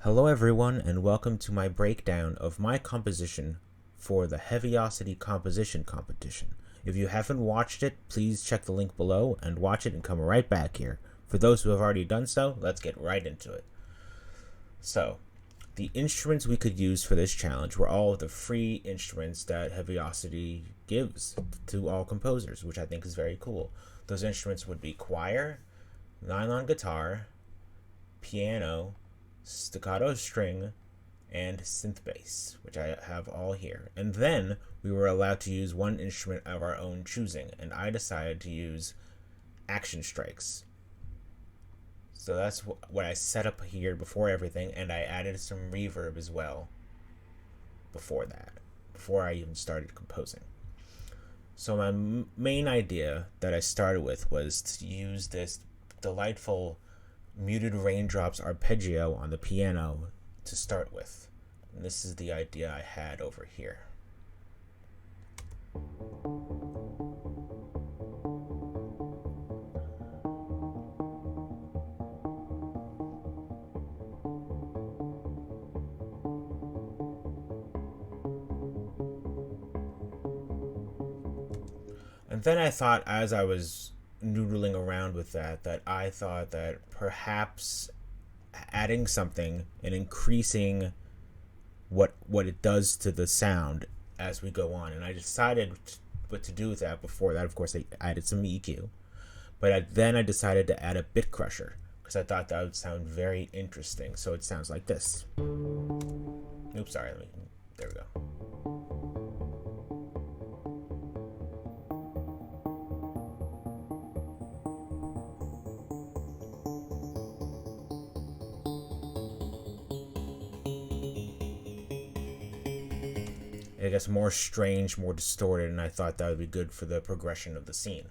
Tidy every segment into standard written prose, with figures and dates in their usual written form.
Hello everyone and welcome to my breakdown of my composition for the Heavyocity Composition Competition. If you haven't watched it, please check the link below and watch it and come right back here. For those who have already done so, let's get right into it. So, the instruments we could use for this challenge were all of the free instruments that Heavyocity gives to all composers, which I think is very cool. Those instruments would be choir, nylon guitar, piano, staccato string, and synth bass, which I have all here. And then we were allowed to use one instrument of our own choosing, and I decided to use action strikes. So that's what I set up here before everything, and I added some reverb as well before I even started composing. So my main idea that I started with was to use this delightful muted raindrops arpeggio on the piano to start with. And this is the idea I had over here. And then I thought, as I was noodling around with that I thought that perhaps adding something and increasing what it does to the sound as we go on. And I decided what to do with that. Before that, of course, I added some EQ. But then I decided to add a bit crusher because I thought that would sound very interesting. So it sounds like this. Oops, sorry. There we go. It gets more strange, more distorted, and I thought that would be good for the progression of the scene.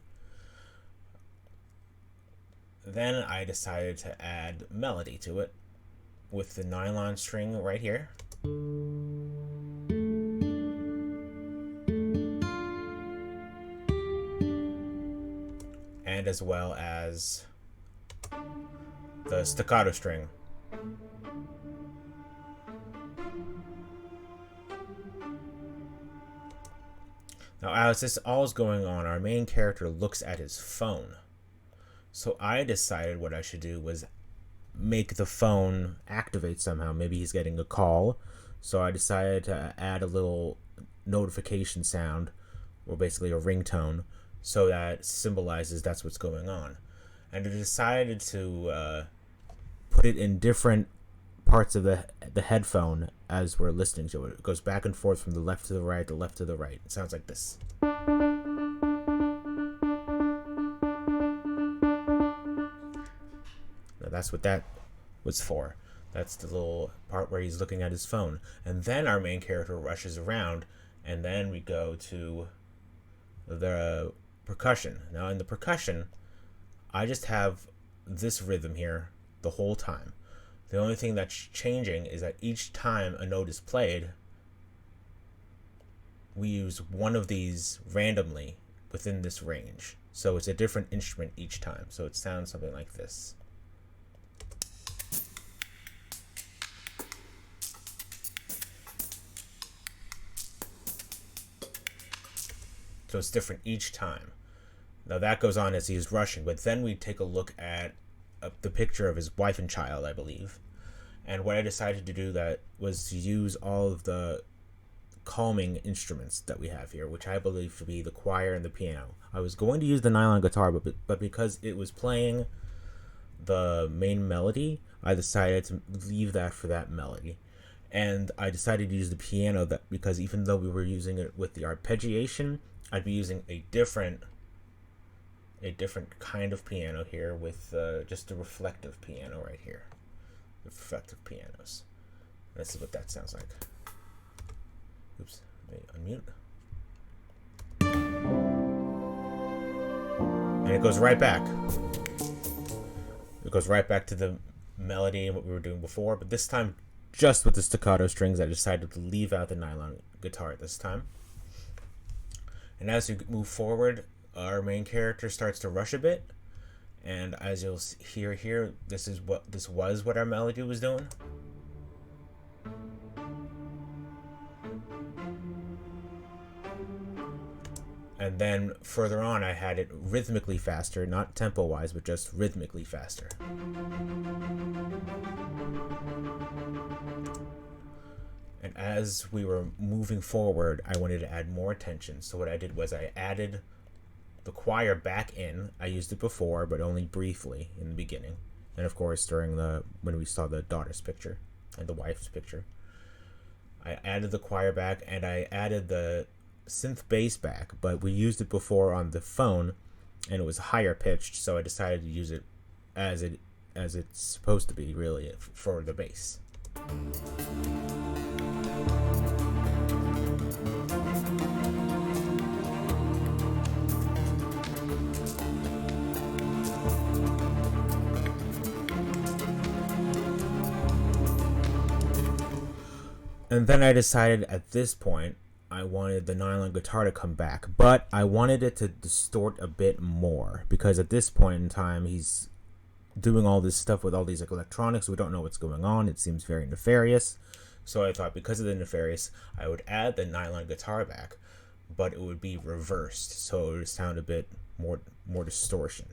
Then I decided to add melody to it with the nylon string right here. And as well as the staccato string. Now, as this all is going on, our main character looks at his phone. So I decided what I should do was make the phone activate somehow. Maybe he's getting a call. So I decided to add a little notification sound, or basically a ringtone, so that symbolizes that's what's going on. And I decided to put it in different parts of the headphone as we're listening to it. It goes back and forth from the left to the right, the left to the right. It sounds like this. Now that's what that was for. That's the little part where he's looking at his phone. And then our main character rushes around, and then we go to the percussion. Now in the percussion, I just have this rhythm here the whole time. The only thing that's changing is that each time a note is played, we use one of these randomly within this range. So it's a different instrument each time. So it sounds something like this. So it's different each time. Now that goes on as he's rushing, but then we take a look at the picture of his wife and child, I believe. And what I decided to do that was to use all of the calming instruments that we have here, which I believe to be the choir and the piano. I was going to use the nylon guitar, but because it was playing the main melody, I decided to leave that for that melody. And I decided to use the piano because even though we were using it with the arpeggiation, I'd be using a different kind of piano here with just a reflective piano right here. The reflective pianos. This is what that sounds like. Oops, let me unmute. And it goes right back. It goes right back to the melody and what we were doing before, but this time just with the staccato strings. I decided to leave out the nylon guitar this time. And as you move forward, our main character starts to rush a bit, and as you'll hear here, this was what our melody was doing. And then further on, I had it rhythmically faster, not tempo-wise, but just rhythmically faster. And as we were moving forward, I wanted to add more tension. So what I did was I added the choir back in. I used it before, but only briefly in the beginning. And of course, during when we saw the daughter's picture and the wife's picture, I added the choir back, and I added the synth bass back, but we used it before on the phone and it was higher pitched, so I decided to use it as it's supposed to be, really, for the bass. And then I decided at this point I wanted the nylon guitar to come back, but I wanted it to distort a bit more, because at this point in time he's doing all this stuff with all these electronics. We don't know what's going on. It seems very nefarious. So I thought, because of the nefarious, I would add the nylon guitar back, but it would be reversed, so it would sound a bit more distortion.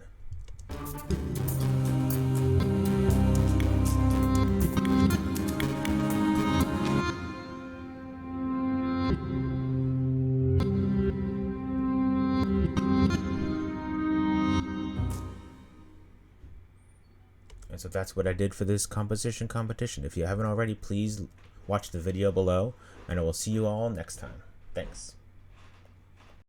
And so that's what I did for this composition competition. If you haven't already, please watch the video below, and I will see you all next time. Thanks.